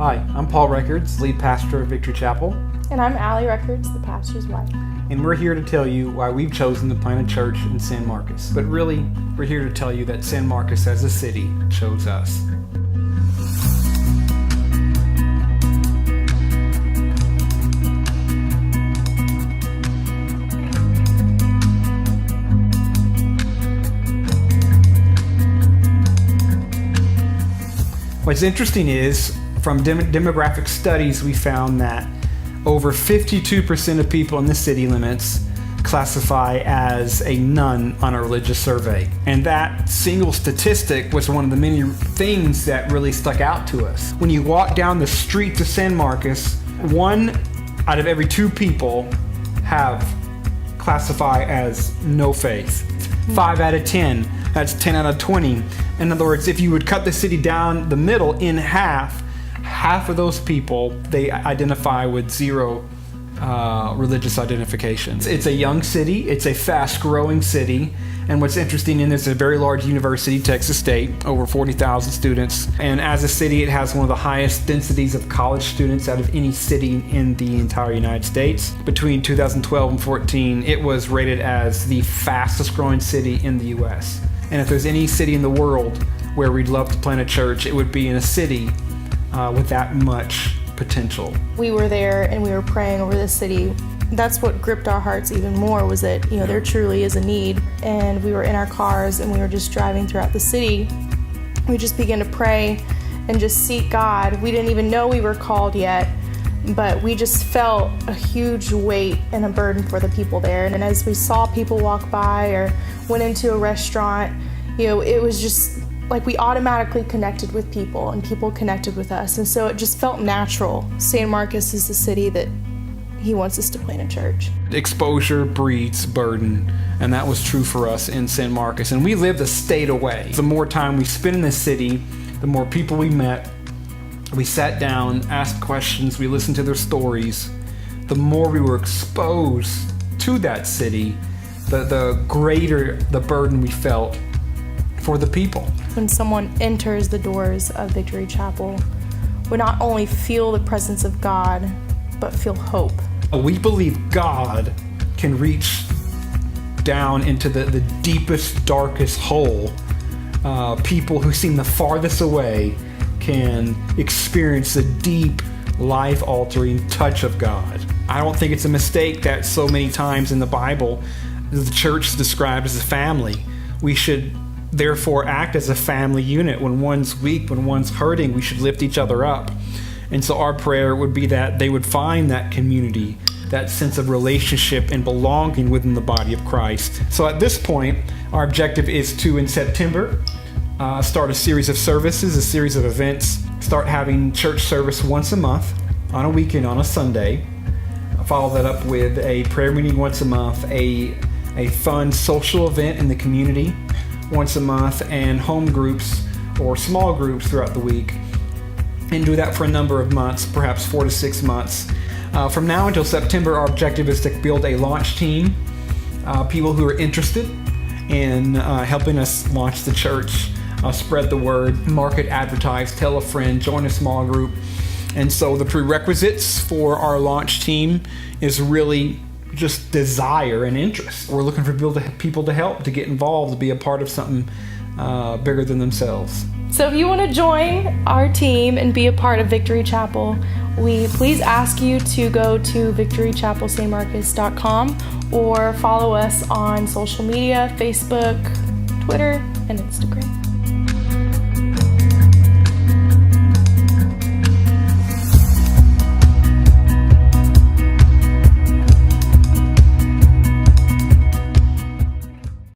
Hi, I'm Paul Records, lead pastor of Victory Chapel. And I'm Allie Records, the pastor's wife. And we're here to tell you why we've chosen to plant a church in San Marcos. But really, we're here to tell you that San Marcos as a city chose us. What's interesting is, from demographic studies, we found that over 52% of people in the city limits classify as a none on a religious survey. And that single statistic was one of the many things that really stuck out to us. When you walk down the streets of San Marcos, 1 out of every 2 people have classify as no faith. 5 out of 10, that's 10 out of 20. In other words, if you would cut the city down the middle in half of those people, they identify with zero religious identifications. It's a young city, it's a fast-growing city, and what's interesting is it's a very large university, Texas State, over 40,000 students. And as a city, it has one of the highest densities of college students out of any city in the entire United States. Between 2012 and 14, it was rated as the fastest-growing city in the U.S. And if there's any city in the world where we'd love to plant a church, it would be in a city with that much potential. We were there and we were praying over this city. That's what gripped our hearts even more, was that, there truly is a need. And we were in our cars and we were just driving throughout the city. We just began to pray and just seek God. We didn't even know we were called yet, but we just felt a huge weight and a burden for the people there. And as we saw people walk by or went into a restaurant, it was just like we automatically connected with people and people connected with us. And so it just felt natural. San Marcos is the city that he wants us to plant a church. Exposure breeds burden, and that was true for us in San Marcos. And we lived a state away. The more time we spent in the city, the more people we met, we sat down, asked questions, we listened to their stories, the more we were exposed to that city, the greater the burden we felt for the people. When someone enters the doors of Victory Chapel, we not only feel the presence of God, but feel hope. We believe God can reach down into the deepest, darkest hole. People who seem the farthest away can experience the deep, life-altering touch of God. I don't think it's a mistake that so many times in the Bible, the church is described as a family. We should therefore act as a family unit. When one's weak, when one's hurting, we should lift each other up. And so our prayer would be that they would find that community, that sense of relationship and belonging within the body of Christ. So at this point, our objective is to, in September, start a series of services, a series of events, start having church service once a month, on a weekend, on a Sunday. Follow that up with a prayer meeting once a month, a fun social event in the community once a month, and home groups or small groups throughout the week. And do that for a number of months, perhaps 4 to 6 months. From now until September, our objective is to build a launch team, people who are interested in helping us launch the church, spread the word, market, advertise, tell a friend, join a small group. And so the prerequisites for our launch team is really just desire and interest. We're looking for people to help, to get involved, to be a part of something bigger than themselves. So if you want to join our team and be a part of Victory Chapel, we please ask you to go to victorychapelsanmarcos.com or follow us on social media, Facebook, Twitter, and Instagram.